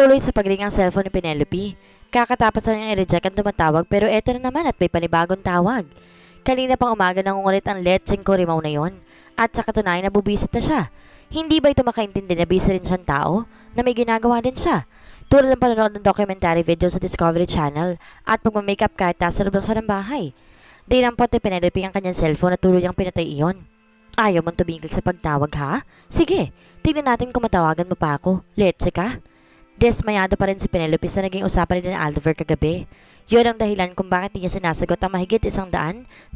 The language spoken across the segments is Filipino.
Tuloy sa pagring ang cellphone ni Penelope. Kakatapos na niyang i-reject ang tumatawag pero eto na naman at may panibagong tawag. Kanina pang umaga nangungulit ang letseng korimaw na yon. At sa katunayan nabubisit na siya. Hindi ba ito makaintindi na busy rin siyang tao? Na may ginagawa din siya? Tulad ng panonood ng documentary video sa Discovery Channel at pagmamakeup kahit nasa loob lang siya ng bahay. Dinampot ni Penelope ang kanyang cellphone at tuluyang pinatay iyon. Ayaw mong tumigil sa pagtawag ha? Sige, tingnan natin kung matawagan mo pa ako. Letse ka? Desmayado pa rin si Penelope sa naging usapan ni Aldover kagabi. Yun ang dahilan kung bakit niya sinasagot ang mahigit 100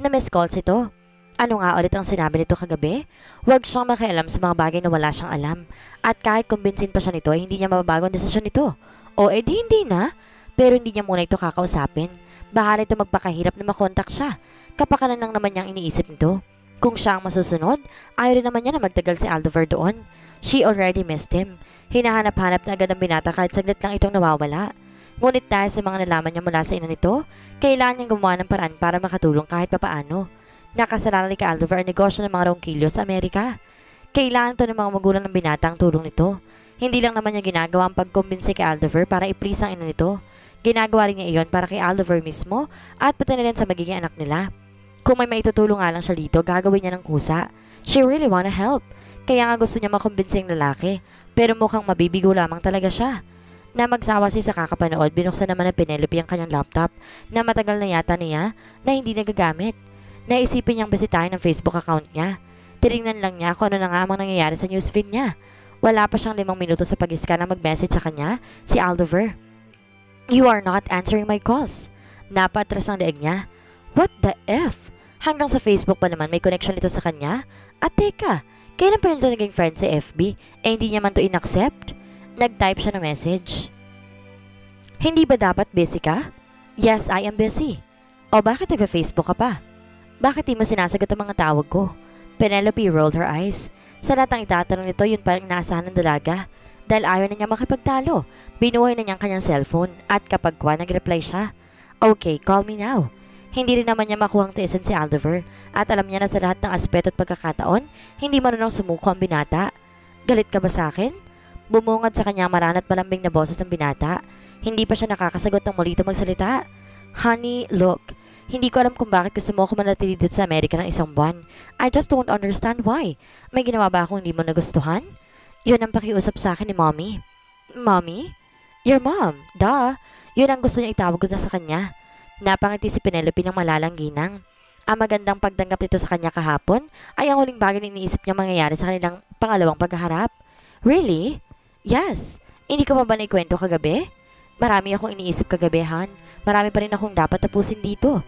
na missed calls ito. Ano nga ulit ang sinabi nito kagabi? Huwag siyang makialam sa mga bagay na wala siyang alam. At kahit kumbinsin pa siya nito, hindi niya mababago ang desisyon nito. O edi hindi na. Pero hindi niya muna ito kakausapin. Bahala ito magpakahirap na makontak siya. Kapakanan lang naman niyang iniisip nito. Kung siya ang masusunod, ayaw rin naman niya na magtagal si Aldover doon. She already missed him. Hinahanap-hanap na agad ang binata kahit saglit lang itong nawawala. Ngunit dahil sa mga nalaman niya mula sa ina nito, kailangan niyang gumawa ng paraan para makatulong kahit papaano. Nakasalala ni Aldover ang negosyo ng mga rongkilyo sa Amerika. Kailangan to ng mga magulang ng binata ang tulong nito. Hindi lang naman niya ginagawa ang pagkumbinsi kay Aldover para i-please ang ina nito. Ginagawa rin niya iyon para kay Aldover mismo at pati na rin sa magiging anak nila. Kung may maitutulong nga lang siya dito, gagawin niya ng kusa. She really wanna help. Kaya nga gusto niya makumbinsi ang lalaki. Pero mukhang mabibigo lamang talaga siya. Na magsawa siya sa kakapanood, binuksan naman ng Penelope ang kanyang laptop na matagal na yata niya na hindi nagagamit. Naisipin niyang bisitahin ang Facebook account niya. Tinignan lang niya kung ano na nga ang nangyayari sa newsfeed niya. Wala pa siyang 5 minuto sa pag-scan na mag-message sa kanya, si Aldover. You are not answering my calls. Napatras ang daig niya. What the F? Hanggang sa Facebook pa naman may connection nito sa kanya? At teka, kailan pa nito naging friend sa FB? Hindi niya man to inaccept? Nag-type siya ng message. Hindi ba dapat busy ka? Yes, I am busy. O bakit nag-Facebook ka pa? Bakit di mo sinasagot ang mga tawag ko? Penelope rolled her eyes. Sa lahat ng itatanong nito, yun parang inaasahan ng dalaga. Dahil ayaw na niya makipagtalo. Binuhay na niya ang kanyang cellphone at kapag nag-reply siya, okay, call me now. Hindi rin naman niya makuhang tiisan si Aldover at alam niya na sa lahat ng aspeto at pagkakataon, hindi marunong sumuko ang binata. Galit ka ba sa akin? Bumungad sa kanya maranat malambing na boses ng binata. Hindi pa siya nakakasagot ng muli ito magsalita. Honey, look. Hindi ko alam kung bakit gusto mo ako manatili dito sa Amerika ng 1 buwan. I just don't understand why. May ginawa ba akong hindi mo nagustuhan? Yun ang pakiusap sa akin ni Mommy. Mommy? Your mom, duh. Yun ang gusto niya itawag ko na sa kanya. Napangiti si Penelope ng malalang ginang. Ang magandang pagtanggap nito sa kanya kahapon ay ang huling bagay na iniisip niya mangyayari sa kanilang pangalawang paghaharap. Really? Yes. Hindi ko pa ba naikwento kagabi? Marami akong iniisip kagabi, Han. Marami pa rin akong dapat tapusin dito.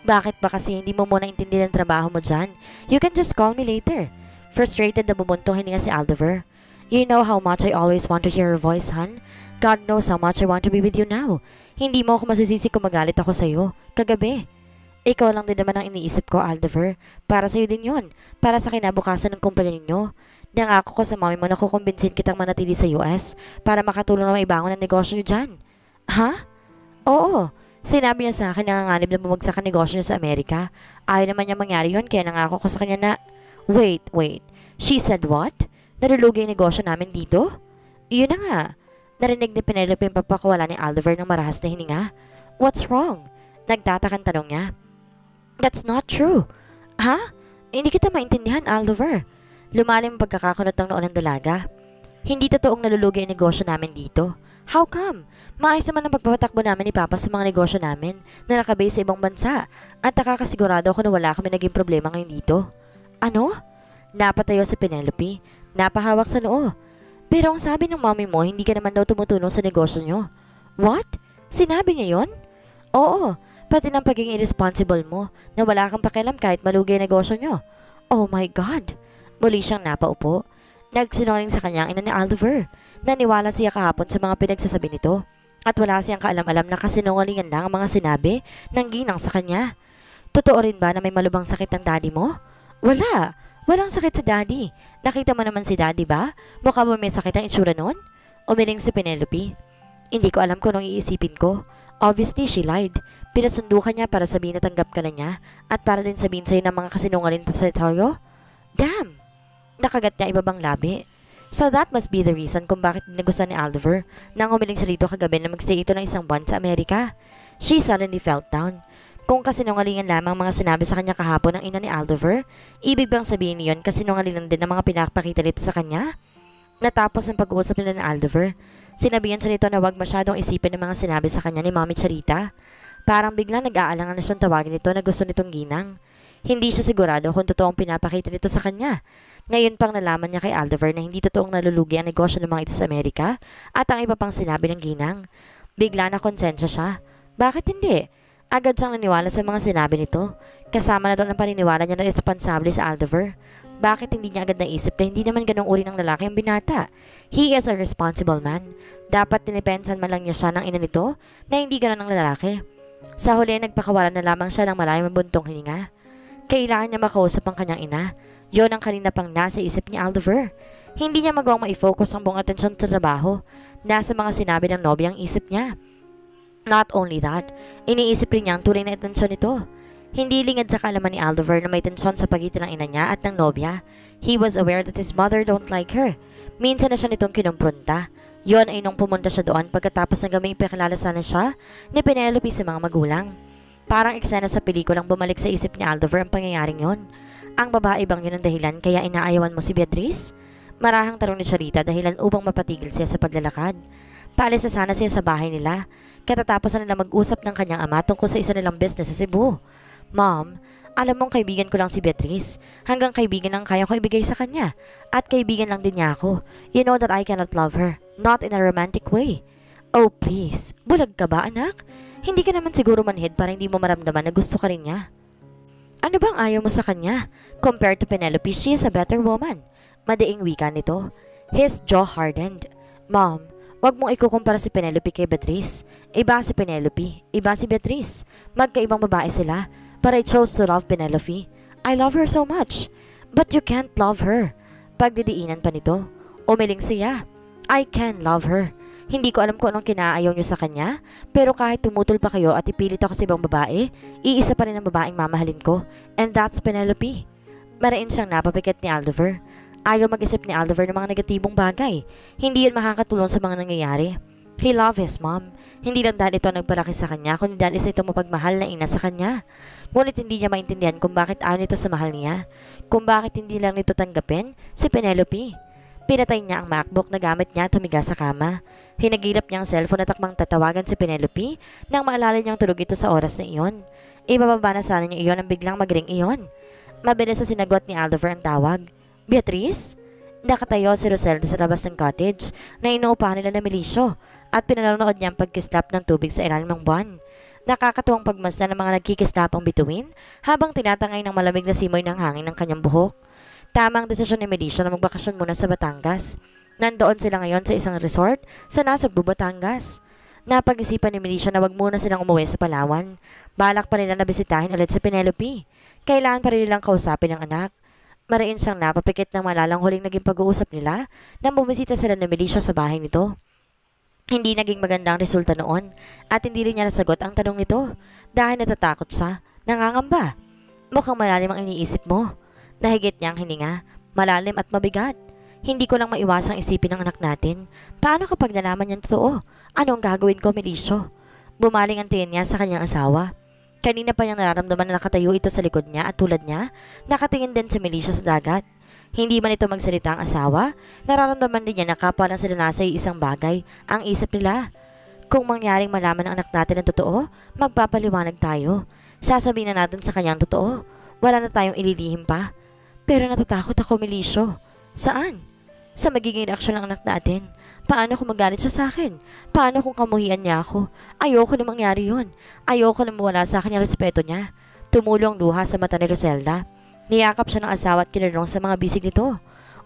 Bakit ba kasi hindi mo muna intindihan ang trabaho mo dyan? You can just call me later. Frustrated na bumuntong hininga si Aldover. You know how much I always want to hear your voice, Han. God knows how much I want to be with you now. Hindi mo ako masisisi kung magalit ako sa'yo. Kagabi. Ikaw lang din naman ang iniisip ko, Aldover. Para sa'yo din yon. Para sa kinabukasan ng kumpanya ninyo. Nangako ko sa mami mo na kukumbinsin kitang manatili sa US para makatulong na maibangon ang negosyo nyo dyan. Ha? Oo. Sinabi niya sa akin na nanganganib na bumagsak ang negosyo niya sa Amerika. Ayaw naman niya mangyari yun kaya nangako ko sa kanya na... Wait. She said what? Nalulugi ang negosyo namin dito? Yun na nga. Narinig ni Penelope yung pagpakawala ni Aldover ng marahas na hininga. What's wrong? Nagtatakang tanong niya. That's not true. Ha? Hindi kita maintindihan, Aldover. Lumalim ang pagkakakunot ng noon ng dalaga. Hindi totoong nalulugi ang negosyo namin dito. How come? Maayos naman ang pagpapatakbo namin ni Papa sa mga negosyo namin na nakabase sa ibang bansa at nakakasigurado ako na wala kami naging problema ngayon dito. Ano? Napatayo si Penelope. Napahawak sa noo. Pero ang sabi ng mommy mo, hindi ka naman daw tumutulong sa negosyo nyo. What? Sinabi niya yon? Oo, pati ng pagiging irresponsible mo na wala kang pakialam kahit malugi ang negosyo nyo. Oh my God! Muli siyang napaupo. Nagsinungaling sa kanya ang ina ni Aldover. Naniwala siya kahapon sa mga pinagsasabi nito at wala siyang kaalam-alam na kasinungalingan lang ang mga sinabi ng ginang sa kanya. Totoo rin ba na may malubhang sakit ang daddy mo? Wala. Walang sakit sa daddy. Nakita mo naman si daddy ba? Mukha mo may sakit ang itsura nun? Umiling si Penelope. Hindi ko alam kung anong iisipin ko. Obviously, she lied. Pinasundo ka niya para sabihin na tanggap ka na niya at para din sabihin sa'yo ng mga kasinungaling sa tayo. Damn! Nakagat niya ibabang labi. So that must be the reason kung bakit nagustuhan ni Oliver nang humiling siya rito kagabi na magstay ito ng isang buwan sa Amerika. She suddenly felt down. Kung kasinungalingan lamang mga sinabi sa kanya kahapon ng ina ni Oliver, ibig bang sabihin niyon kasinungalingan din ang mga pinapakita nito sa kanya? Natapos ang pag-uusap nila ni Oliver, sinabihan siya nito na huwag masyadong isipin ng mga sinabi sa kanya ni Mommy Charita. Parang biglang nag-aalangan na siyang tawagin nito na gusto nitong ginang. Hindi siya sigurado kung totoong pinapakita nito sa kanya. Ngayon pang nalaman niya kay Oliver na hindi totoong nalulugi ang negosyo ng mga ito sa Amerika at ang iba pang sinabi ng ginang. Bigla na konsensya siya. Bakit hindi? Agad siyang naniwala sa mga sinabi nito. Kasama na doon ang paniniwala niya na responsable sa Oliver. Bakit hindi niya agad naisip na hindi naman ganong uri ng lalaki ang binata? He is a responsible man. Dapat tinipensan man lang niya siya ng ina nito na hindi ganon ang lalaki. Sa huli, nagpakawalan na lamang siya ng malayong mabuntong hininga. Kailangan niya makausap ang kanyang ina. Yon ang kanina pang nasa isip ni Oliver. Hindi niya magawang ma-focus ang buong atensyon sa trabaho. Nasa mga sinabi ng nobya ang isip niya. Not only that, iniisip rin niya ang tunay na atensyon nito. Hindi lingad sa kaalaman ni Oliver na may tensyon sa pagitan ng ina niya at ng nobya. He was aware that his mother don't like her. Minsan na siya nitong kinumpronta. Yon ay nung pumunta siya doon pagkatapos ng gabing ipakilala sana siya ni Penelope sa mga magulang. Parang eksena sa pelikulang bumalik sa isip ni Oliver ang pangyayaring yon. Ang babae bang yun ang dahilan kaya inaayawan mo si Beatrice? Marahang tanong ni Charita dahilan upang mapatigil siya sa paglalakad. Paalis na sana siya sa bahay nila. Katatapos na nila mag-usap ng kanyang ama tungkol sa isa nilang business sa Cebu. Mom, alam mong kaibigan ko lang si Beatrice. Hanggang kaibigan lang kaya ko ibigay sa kanya. At kaibigan lang din niya ako. You know that I cannot love her. Not in a romantic way. Oh please, bulag ka ba anak? Hindi ka naman siguro manhid para hindi mo maramdaman na gusto ka rin niya. Ano bang ayaw mo sa kanya? Compared to Penelope, she is a better woman. Madaing wika nito. His jaw hardened. Mom, wag mong ikukumpara si Penelope kay Beatrice. Iba si Penelope, iba si Beatrice. Magkaibang babae sila. But I chose to love Penelope. I love her so much. But you can't love her. Pagdidiinan pa nito. Umiling siya. I can love her. Hindi ko alam kung anong kinaayaw niyo sa kanya, pero kahit tumutol pa kayo at ipilit ako sa ibang babae, iisa pa rin ang babaeng mamahalin ko, and that's Penelope. Marain siyang napapikit ni Oliver. Ayaw mag-isip ni Oliver ng mga negatibong bagay. Hindi yun makakatulong sa mga nangyayari. He loved his mom. Hindi lang dahil ito nagpalaki sa kanya, kundi dahil isa itong mapagmahal na ina sa kanya. Ngunit hindi niya maintindihan kung bakit ayaw nito sa mahal niya, kung bakit hindi lang nito tanggapin si Penelope. Pinatay niya ang MacBook na gamit niya at humiga sa kama. Hinagilap niya ang cellphone at takmang tatawagan si Penelope nang maalala niyang tulog ito sa oras na iyon. Ibababa na sana niya iyon ang biglang magring iyon. Mabilis na sinagot ni Oliver ang tawag. Beatrice? Nakatayo si Roselda sa labas ng cottage na inuupahan nila na milisyo at pinanonood niya ang pagkislap ng tubig sa ilalim ng buwan. Nakakatuwang pagmasdan ng mga nagkikislapang bituin habang tinatangay ng malamig na simoy ng hangin ng kanyang buhok. Tamang desisyon ni Melisha na magbakasyon muna sa Batangas. Nandoon sila ngayon sa isang resort sa Nasugbu, Batangas. Napag-isipan ni Melisha na wag muna silang umuwi sa Palawan. Balak pa nila na bisitahin ulit si Penelope. Kailangan pa rin nilang kausapin ang anak. Mariin siyang napapikit ng malalang huling naging pag-uusap nila nang bumisita sila ni Melisha sa bahay nito. Hindi naging magandang resulta noon at hindi rin niya nasagot ang tanong nito dahil natatakot siya, nangangamba. Mukhang malalim ang iniisip mo. Nahigit niya ang hininga, malalim at mabigat. Hindi ko lang maiwasang isipin ng anak natin. Paano kapag nalaman niyang totoo? Ano ang gagawin ko, Melisio? Bumaling ang tingin niya sa kanyang asawa. Kanina pa niyang nararamdaman na nakatayo ito sa likod niya at tulad niya, nakatingin din si Melisio sa dagat. Hindi man ito magsalita ang asawa, nararamdaman din niya na kapwa lang sila nasa isang bagay ang isip nila. Kung mangyaring malaman ng anak natin ang totoo, magpapaliwanag tayo. Sasabihin na natin sa kanyang totoo. Wala na tayong ililihim pa. Pero natatakot ako, Melisio. Saan? Sa magiging reaksyon ng anak natin. Paano kung magalit siya sa akin? Paano kung kamuhian niya ako? Ayoko na mangyari yun. Ayoko na mawala sa akin ang respeto niya. Tumulong luha sa mata ni Roselda. Niyakap siya ng asawa at kinarong sa mga bisig nito.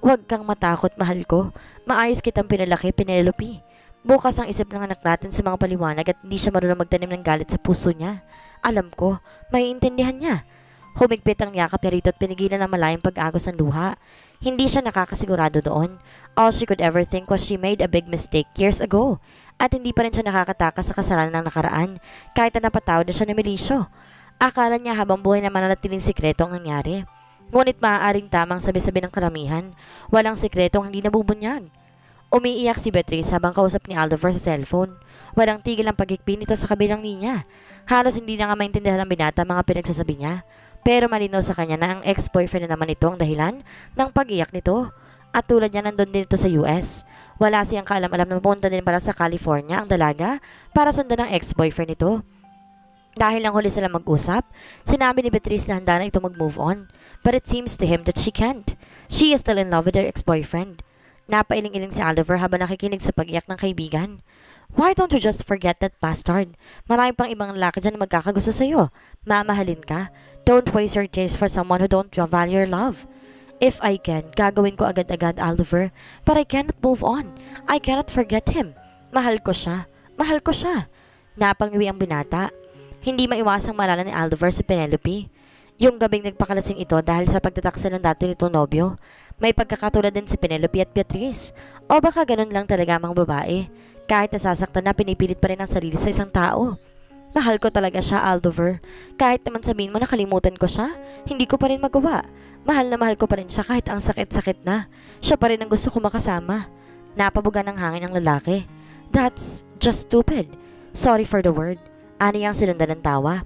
Huwag kang matakot, mahal ko. Maayos kitang pinalaki, Penelope. Bukas ang isip ng anak natin sa mga paliwanag at hindi siya marunong magtanim ng galit sa puso niya. Alam ko, maiintindihan niya. Humigpit ang yakap niya rito at pinigilan ang malayang pag-agos ng luha. Hindi siya nakakasigurado doon. All she could ever think was she made a big mistake years ago. At hindi pa rin siya nakakatakas sa kasalanan ng nakaraan kahit na napatawad na siya ni Melisio. Akala niya habang buhay na mananatiling sikreto ang nangyari. Ngunit maaaring tamang sabi-sabi ng karamihan, walang sikretong hindi nabubunyag. Umiiyak si Beatrice habang kausap ni Aldover sa cellphone. Walang tigil ang pagkikpi nito sa kabilang linya. Halos hindi na nga maintindihan ng binata mga pinagsasabi niya. Pero malinaw sa kanya na ang ex-boyfriend na naman ito ang dahilan ng pag-iyak nito. At tulad niya nandun din ito sa US. Wala siyang kaalam-alam na pumunta din para sa California ang dalaga para sundan ng ex-boyfriend nito. Dahil lang huli sila mag-usap, sinabi ni Beatrice na handa na ito mag-move on. But it seems to him that she can't. She is still in love with her ex-boyfriend. Napailing-iling si Aldover habang nakikinig sa pag-iyak ng kaibigan. Why don't you just forget that bastard? Marami pang ibang lalaki dyan na magkakagusto sa'yo. Mamahalin ka. Don't waste your tears for someone who don't value your love. If I can, gagawin ko agad-agad, Aldover. But I cannot move on. I cannot forget him. Mahal ko siya. Mahal ko siya. Napangiwi ang binata. Hindi maiwasang maalala ni Aldover si Penelope. Yung gabing nagpakalasing ito dahil sa pagtataksil ng dati nitong nobyo. May pagkakatulad din si Penelope at Beatrice. O baka ganun lang talaga mga babae. Kahit nasasaktan na pinipilit pa rin ang sarili sa isang tao. Mahal ko talaga siya, Aldover. Kahit naman sabihin mo nakalimutan ko siya, hindi ko pa rin magawa. Mahal na mahal ko pa rin siya kahit ang sakit-sakit na. Siya pa rin ang gusto ko makasama. Napabuga ng hangin ang lalaki. That's just stupid. Sorry for the word. Ani ang sinundan ng tawa.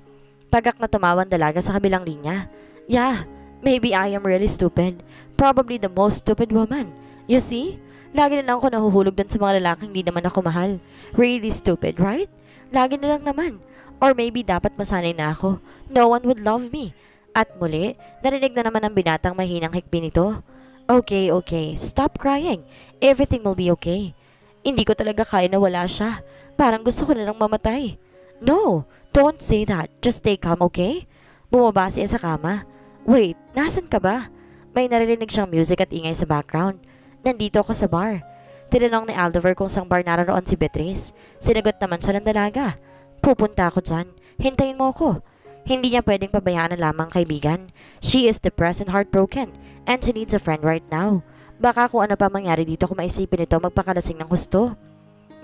Pagak na tumawa ang dalaga sa kabilang linya. Yeah, maybe I am really stupid. Probably the most stupid woman. You see? Lagi na lang ako nahuhulog dun sa mga lalaking hindi naman ako mahal. Really stupid, right? Lagi na lang naman. Or maybe dapat masanay na ako. No one would love me. At muli, narinig na naman ang binatang mahinang hikbi nito. Okay, okay. Stop crying. Everything will be okay. Hindi ko talaga kaya na wala siya. Parang gusto ko na lang mamatay. No, don't say that. Just stay calm, okay? Bumaba siya sa kama. Wait, nasan ka ba? May narinig siyang music at ingay sa background. Nandito ako sa bar. Tinanong ni Aldover kung saan bar naroon si Beatrice. Sinagot naman siya ng dalaga. Pupunta ako dyan. Hintayin mo ako. Hindi niya pwedeng pabayaan na lamang kaibigan. She is depressed and heartbroken. And she needs a friend right now. Baka kung ano pa mangyari dito kung maisipin ito magpakalasing ng husto.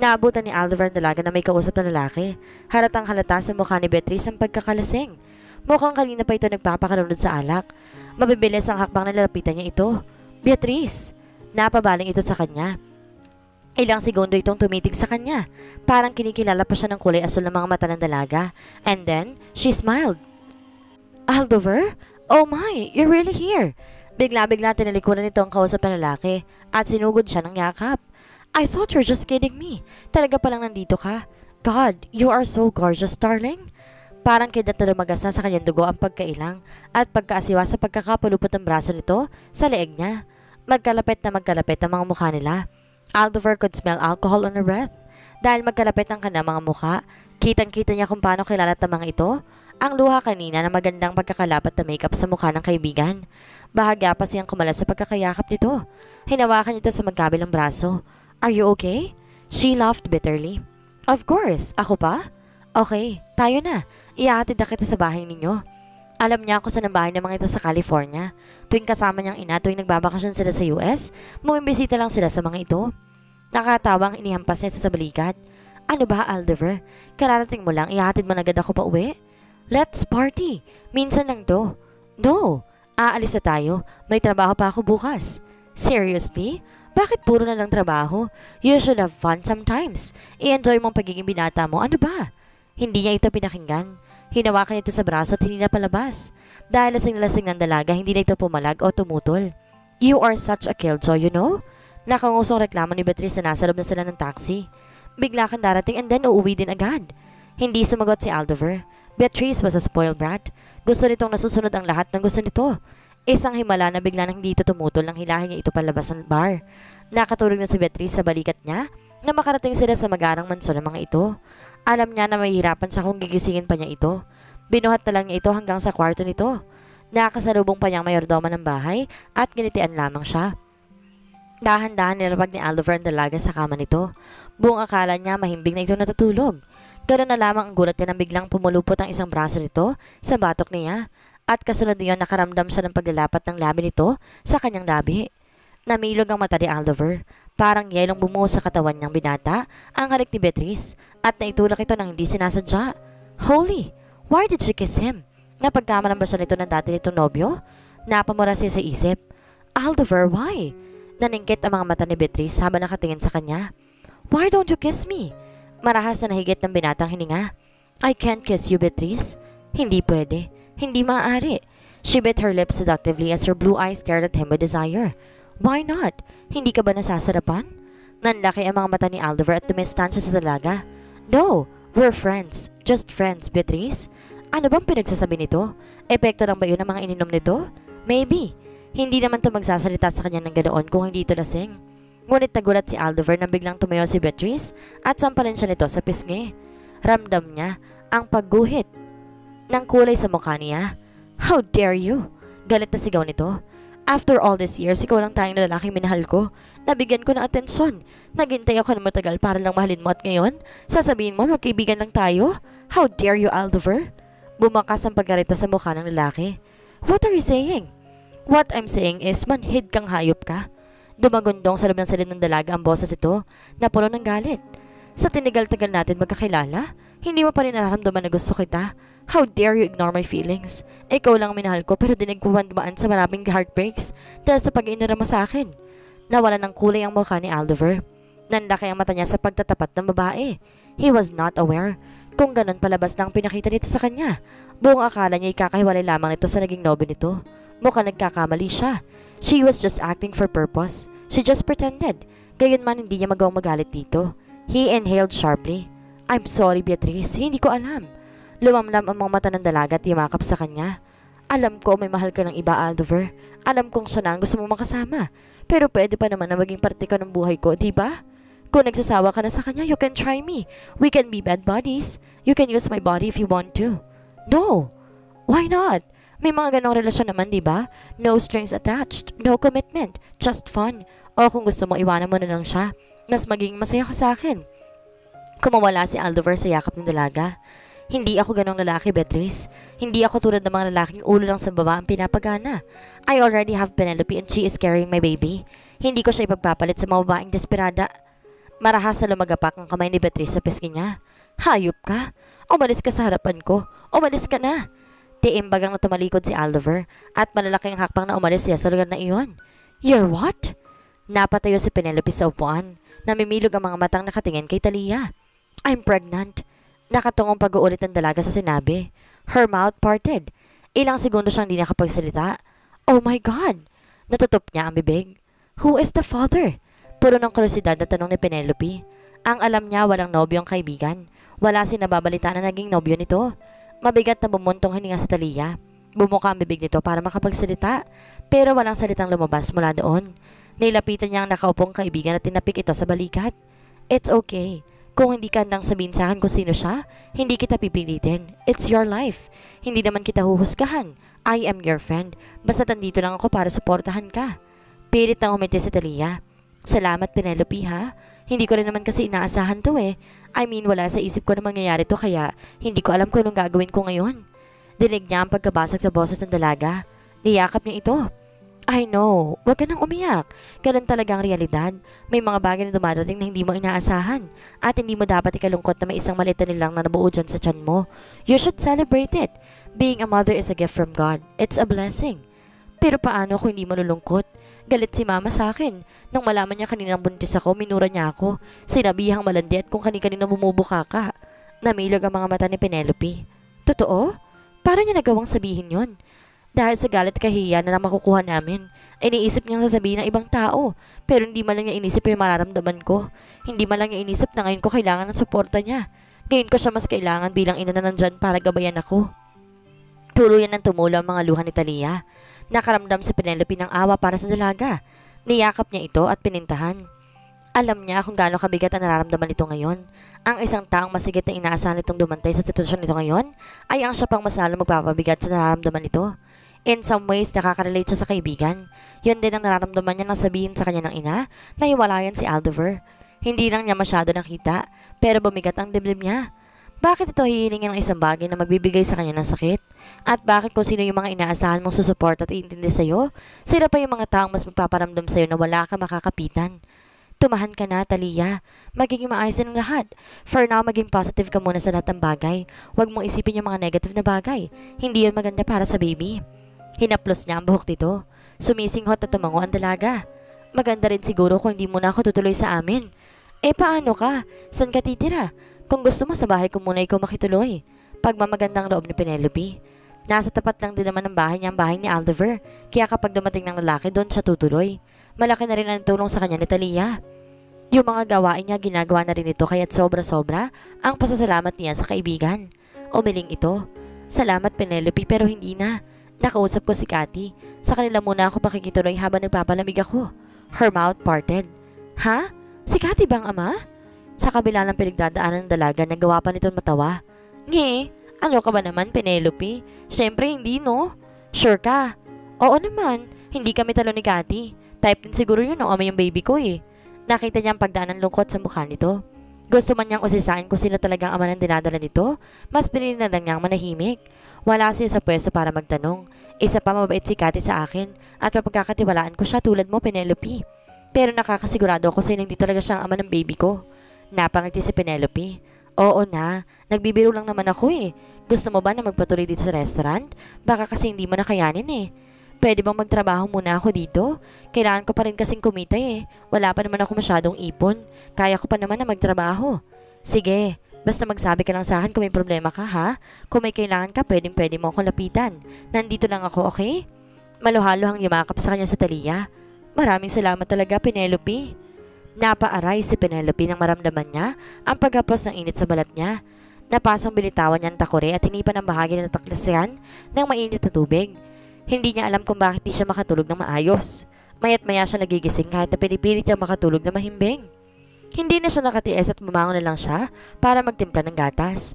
Naabutan ni Aldover ang dalaga na may kausap na lalaki. Halatang halata sa mukha ni Beatrice ang pagkakalasing. Mukhang kanina pa ito nagpapakalunod sa alak. Mabibilis ang hakbang na lalapitan niya ito. Beatrice! Napabaling ito sa kanya. Ilang segundo itong tumitig sa kanya. Parang kinikilala pa siya ng kulay asul ng mga mata ng dalaga. And then, she smiled. Aldover? Oh my, you're really here. Bigla-bigla tinalikuran nito ang kausap ng lalaki at sinugod siya ng yakap. I thought you're just kidding me. Talaga palang nandito ka. God, you are so gorgeous, darling. Parang kidat na lumagas na sa kanyang dugo ang pagkailang at pagkaasiwa sa pagkakapulupot ng braso nito sa leeg niya. Magkalapit na magkalapit ang mga mukha nila. Aldover could smell alcohol on her breath. Dahil magkalapit ang kanilang mga mukha, kitang-kita niya kung paano kilalat ang mga ito. Ang luha kanina na magandang pagkakalapat na makeup sa mukha ng kaibigan. Bahagya pa siyang kumalas sa pagkakayakap nito. Hinawakan niya ito sa magkabilang braso. Are you okay? She laughed bitterly. Of course. Ako pa? Okay, tayo na. Ihahatid na kita sa bahay ninyo. Alam niya kung saan ang bahay ng mga ito sa California. Tuwing kasama niyang ina tuwing nagbabakasyon sila sa US, bumibisita lang sila sa mga ito. Nakatawang inihampas niya sa balikat. Ano ba, Aldover? Kararating mo lang, ihahatid mo na agad ako pa uwi? Let's party. Minsan lang to. No, aalis na tayo. May trabaho pa ako bukas. Seriously? Bakit puro na lang trabaho? You should have fun sometimes. I-enjoy mong pagiging binata mo. Ano ba? Hindi niya ito pinakinggan. Hinawakan ito sa braso at hindi na palabas. Dahil lasing-lasing ng dalaga, hindi na ito pumalag o tumutol. You are such a killjoy, you know? Nakangusong reklamo ni Beatrice na nasa loob na sila ng taxi. Bigla kang darating and then uuwi din agad. Hindi sumagot si Aldover. Beatrice was a spoiled brat. Gusto nitong nasusunod ang lahat ng gusto nito. Isang himala na bigla nang hindi ito tumutol nang hilahin niya ito palabas ng bar. Nakatulog na si Beatrice sa balikat niya na makarating sila sa magarang mansyon ng mga ito. Alam niya na mahihirapan siya kung gigisingin pa niya ito. Binuhat na lang niya ito hanggang sa kwarto nito. Nakasalubong pa niyang mayordoma ng bahay at ginitian lamang siya. Dahan-dahan nilapag ni Aldover ang dalaga sa kama nito. Buong akala niya mahimbing na ito natutulog. Ganoon na lamang ang gulat niya nang biglang pumulupot ang isang braso nito sa batok niya. At kasunod niyon nakaramdam siya ng paglalapat ng labi nito sa kanyang labi. Namilog ang mata ni Aldover. Parang yelong bumuhos sa katawan niyang binata ang halik ni Beatrice at naitulak ito nang hindi sinasadya. Holy! Why did she kiss him? Napagkamalan ba siya nito ng dati nitong nobyo? Napamura siya sa isip. Aldover, why? Naningkit ang mga mata ni Beatrice habang nakatingin sa kanya. Why don't you kiss me? Marahas na nahigit ng binatang hininga. I can't kiss you, Beatrice. Hindi pwede. Hindi maaari. She bit her lips seductively as her blue eyes stared at him with desire. Why not? Hindi ka ba nasasarapan? Nanlaki ang mga mata ni Aldover at tumistansya sa dalaga. No, we're friends. Just friends, Beatrice. Ano bang pinagsasabi nito? Epekto lang ba yun ng mga ininom nito? Maybe. Hindi naman to magsasalita sa kanya ng ganoon kung hindi ito lasing. Ngunit nagulat si Aldover nang biglang tumayo si Beatrice at sampalin siya nito sa pisngi. Ramdam niya ang pagguhit ng kulay sa mukha niya. How dare you? Galit na sigaw nito. After all these years, ikaw lang tayong lalaking minahal ko. Nabigyan ko ng atensyon. Naghintay ako ng matagal para lang mahalin mo at ngayon, sasabihin mo magkaibigan lang tayo? How dare you, Aldover? Bumakas ang pagkarito sa mukha ng lalaki. What are you saying? What I'm saying is, manhid kang hayop ka. Dumagundong sa loob ng silid ng dalaga ang boses ito, na puno ng galit. Sa tinigal-tagal natin magkakilala, hindi mo pa rin nararamdaman na gusto kita. How dare you ignore my feelings? Ikaw lang minahal ko pero dinagpuan dumaan sa maraming heartbreaks dahil sa pag-iinara mo sa akin. Nawala ng kulay ang mukha ni Aldover. Nanlaki ang mata niya sa pagtatapat ng babae. He was not aware kung ganun palabas na ang pinakita nito sa kanya. Buong akala niya ikakahiwalay lamang nito sa naging nobyo nito. Mukhang nagkakamali siya. She was just acting for purpose. She just pretended. Gayunman hindi niya magawang magalit dito. He inhaled sharply. I'm sorry, Beatrice. Hindi ko alam. Lumamlam ang mga mata ng dalaga at yumakap sa kanya. Alam ko may mahal ka ng iba, Aldover. Alam kong siya na ang gusto mong makasama. Pero pwede pa naman na maging parte ka ng buhay ko, di ba? Kung nagsasawa ka na sa kanya, you can try me. We can be bad buddies. You can use my body if you want to. No. Why not? May mga ganong relasyon naman, di ba? No strings attached. No commitment. Just fun. O kung gusto mo, iwanan mo na lang siya. Mas maging masaya ka sa akin. Kumawala si Aldover sa yakap ng dalaga. Hindi ako ganong lalaki, Beatrice. Hindi ako tulad ng mga lalaking ulo lang sa baba ang pinapagana. I already have Penelope and she is carrying my baby. Hindi ko siya ipagpapalit sa mga babaeng desperada. Marahas na lumagapak ang kamay ni Beatrice sa pisngi niya. Hayop ka? Umalis ka sa harapan ko. Umalis ka na. Tiimbagang na tumalikod si Aldover at malalaking hakbang na umalis siya sa lugar na iyon. You're what? Napatayo si Penelope sa upuan. Namimilog ang mga matang nakatingin kay Talia. I'm pregnant. Nakatungong pag-uulit ng dalaga sa sinabi. Her mouth parted. Ilang segundo siyang di nakapagsalita. Oh my God! Natutup niya ang bibig. Who is the father? Puro ng kuryosidad na tanong ni Penelope. Ang alam niya walang nobyong kaibigan. Wala sinababalita na naging nobyo nito. Mabigat na bumuntong hininga sa Talia. Bumuka ang bibig nito para makapagsalita. Pero walang salitang lumabas mula doon. Nilapitan niya ang nakaupong kaibigan at tinapik ito sa balikat. It's okay. Kung hindi ka nang sabihin sa akin kung sino siya, hindi kita pipilitin. It's your life. Hindi naman kita huhusgahan. I am your friend. Basta tandito lang ako para suportahan ka. Pilit nang umiti si Talia. Salamat, Penelope, ha? Hindi ko rin naman kasi inaasahan to eh. I mean, wala sa isip ko na mangyayari to kaya hindi ko alam kung anong gagawin ko ngayon. Dinig niya ang pagkabasag sa boses ng dalaga. Niyakap niya ito. I know. Huwag ka nang umiyak. Ganun talaga ang realidad. May mga bagay na dumadating na hindi mo inaasahan. At hindi mo dapat ikalungkot na may isang maliit na nilang na nabuo dyan sa tiyan mo. You should celebrate it. Being a mother is a gift from God. It's a blessing. Pero paano kung hindi mo nalulungkot? Galit si mama sa akin. Nung malaman niya kaninang buntis ako, minura niya ako. Sinabihang malandi at kung kani-kanina bumubuka ka. Namilog ang mga mata ni Penelope. Totoo? Paano niya nagawang sabihin yon? Dahil sa galit kahiya na makukuha namin, iniisip niyang sasabihin ng ibang tao. Pero hindi man lang niya inisip yung mararamdaman ko. Hindi man lang niya inisip na ngayon ko kailangan ng suporta niya. Ngayon ko siya mas kailangan bilang ina na nandyan para gabayan ako. Tuluyan ng tumulo ang mga luha ni Talia. Nakaramdam si Penelope ng awa para sa dalaga. Niyakap niya ito at pinintahan. Alam niya kung gaano kabigat ang nararamdaman nito ngayon. Ang isang taong masigit na inaasahan nitong dumantay sa sitwasyon nito ngayon ay ang siya pang mas lalo magpapabigat sa nararamdaman nito. In some ways, nakaka-relate siya sa kaibigan. Yun din ang nararamdaman niya nang sabihin sa kanya ng ina na hiwalayan si Aldover. Hindi lang niya masyado nakita, pero bumigat ang dibdib niya. Bakit ito hihilingin ng isang bagay na magbibigay sa kanya ng sakit? At bakit kung sino yung mga inaasahan mong susuport at iintindi sa'yo, sila pa yung mga taong mas magpaparamdam sa'yo na wala ka makakapitan? Tumahan ka na, Talia. Magiging maayos din ang lahat. For now, maging positive ka muna sa lahat ng bagay. Huwag mong isipin yung mga negative na bagay. Hindi yun maganda para sa baby. Hinaplos niya ang buhok nito. Sumisinghot at tumango ang dalaga. Maganda rin siguro kung hindi mo na ako tutuloy sa amin. Paano ka? San ka titira? Kung gusto mo sa bahay ko muna ikaw makituloy. Pagmamagandang loob ni Penelope. Nasa tapat lang din naman ng bahay niya ang bahay ni Aldover. Kaya kapag dumating ng lalaki doon siya tutuloy. Malaki na rin ang tulong sa kanya ni Talia. Yung mga gawain niya ginagawa na rin ito kaya't sobra-sobra ang pasasalamat niya sa kaibigan. Umiling ito. Salamat Penelope pero hindi na. Nakausap ko si Cathy. Sa kanila muna ako makikituloy habang nagpapalamig ako. Her mouth parted. Ha? Si Cathy bang ama? Sa kabila ng pinagdadaanan ng dalaga, nagawa pa nitong matawa. Nge, ano ka ba naman Penelope? Siyempre hindi no? Sure ka? Oo naman, hindi kami talo ni Cathy. Type din siguro yun ng ama yung baby ko eh. Nakita niya ang pagdaan ng lungkot sa mukha nito. Gusto man niyang usisain kung sino talagang ama ng dinadala nito, mas pinili na lang niyang manahimik. Wala siya sa pwesto para magtanong. Isa pa mabait si Cathy sa akin at mapagkakatiwalaan ko siya tulad mo Penelope. Pero nakakasigurado ako sa hindi talaga siyang ama ng baby ko. Napangiti si Penelope. Oo na, nagbibiro lang naman ako eh. Gusto mo ba na magpatuloy dito sa restaurant? Baka kasi hindi mo na kayanin eh. Pwede bang magtrabaho muna ako dito? Kailangan ko pa rin kasing kumita eh. Wala pa naman ako masyadong ipon. Kaya ko pa naman na magtrabaho. Sige, basta magsabi ka lang sa akin kung may problema ka ha? Kung may kailangan ka, pwede mo akong lapitan. Nandito lang ako, okay? Maluhalo ang yumakap sa kanya sa Talia. Maraming salamat talaga, Penelope. Napaaray si Penelope nang maramdaman niya ang paghapos ng init sa balat niya. Napasang binitawan niya ang takore at hinipan ang bahagi ng taklasihan ng mainit na tubig. Hindi niya alam kung bakit di siya makatulog ng maayos. Maya't maya siya nagigising kahit na pinipilit niyang makatulog na mahimbing. Hindi na siya nakatiis at bumangon na lang siya para magtimpla ng gatas.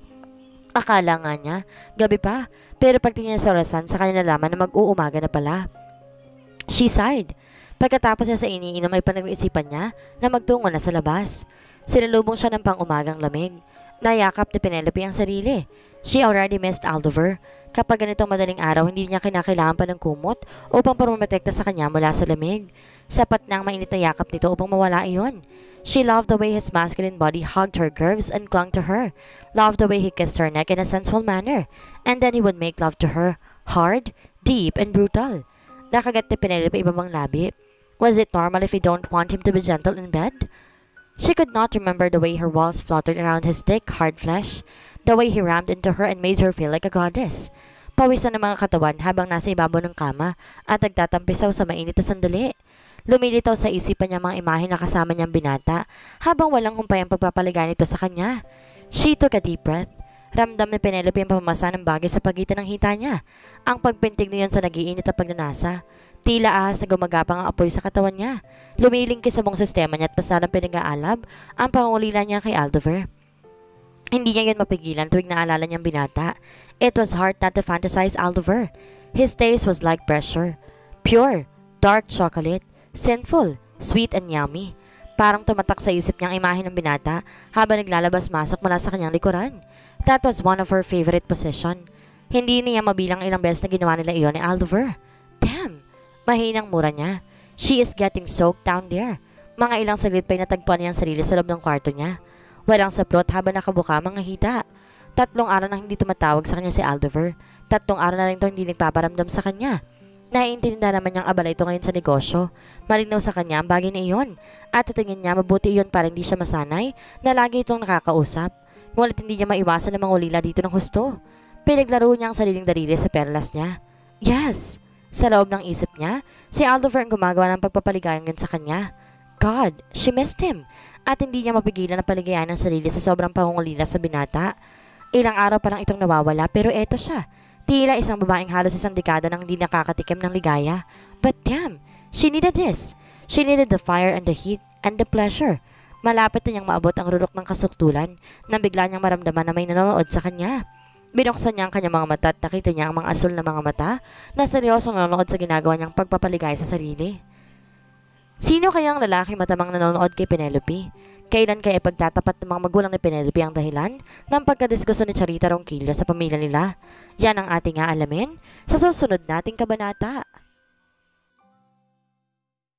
Akala nga niya, gabi pa, pero pagtingin niya sa orasan sa kanya nalaman na mag-uumaga na pala. She sighed. Pagkatapos niya sa iniinom ay panag-iisipan niya na magtungo na sa labas. Sinalubong siya ng pang-umagang lamig. Nayakap ni Penelope ang sarili. She already missed Aldover. Kapag ganitong madaling araw, hindi niya kinakailangan pa ng kumot upang pumaprotekta sa kanya mula sa lamig. Sapat na ang mainit na yakap nito upang mawala iyon. She loved the way his masculine body hugged her curves and clung to her. Loved the way he kissed her neck in a sensual manner. And then he would make love to her. Hard, deep, and brutal. Nakagat ni Penelope ibabang labi. Was it normal if you don't want him to be gentle in bed? She could not remember the way her walls fluttered around his thick, hard flesh. The way he rammed into her and made her feel like a goddess. Pawisan ng mga katawan habang nasa ibabaw ng kama at nagtatampisaw sa mainit na sandali. Lumilitaw sa isipan niya mga imahe na kasama niyang binata habang walang humpay ang pagpapaligay nito sa kanya. She took a deep breath. Ramdam ni Penelope ang pamamasa ng bagay sa pagitan ng hita niya. Ang pagpintig niyon sa nag-iinit at pagnanasa. Tila ahas na gumagapang ang apoy sa katawan niya. Lumilingkis sa buong sistema niya at pasalang pinag-aalab ang pangungulila niya kay Aldover. Hindi niya yun mapigilan tuwing naalala niyang binata. It was hard not to fantasize Aldover. His taste was like pressure. Pure, dark chocolate, sinful, sweet and yummy. Parang tumatak sa isip niya ang imahe ng binata habang naglalabas-masok mula sa kanyang likuran. That was one of her favorite position. Hindi niya mabilang ilang beses na ginawa nila iyon ni Aldover. Damn! Mahinang mura niya. She is getting soaked down there. Mga ilang saglit pa'y natagpuan niya ang sarili sa loob ng kwarto niya. Walang saplot habang nakabuka mga hita. 3 araw na hindi tumatawag sa kanya si Aldover. 3 araw na rin ito hindi nagpaparamdam sa kanya. Naiintindihan naman niyang abala ito ngayon sa negosyo. Malinaw sa kanya ang bagay na iyon. At sa tingin niya mabuti iyon para hindi siya masanay na lagi itong nakakausap. Ngunit hindi niya maiwasan na mangulila dito ng husto. Pinaglaro niya ang sariling daliri sa perlas niya. Yes! Sa loob ng isip niya, si Aldover ang gumagawa ng pagpapaligayang yun sa kanya. God, she missed him. At hindi niya mapigilan na paligayan ang sarili sa sobrang pangungulila sa binata. Ilang araw pa lang itong nawawala pero eto siya. Tila isang babaeng halos isang dekada nang hindi nakakatikim ng ligaya. But damn, she needed this. She needed the fire and the heat and the pleasure. Malapit na niyang maabot ang rurok ng kasuktulan nang bigla niyang maramdaman na may nanonood sa kanya. Binuksan niya ang kanyang mga mata at nakita niya ang mga asul na mga mata na seryosong nanonood sa ginagawa niyang pagpapaligay sa sarili. Sino kaya ang lalaki matamang nanonood kay Penelope? Kailan kaya ipagtatapat ng mga magulang ni Penelope ang dahilan ng pagkadiskuso ni Charita Ronquillo sa pamilya nila? Yan ang ating aalamin sa susunod nating kabanata.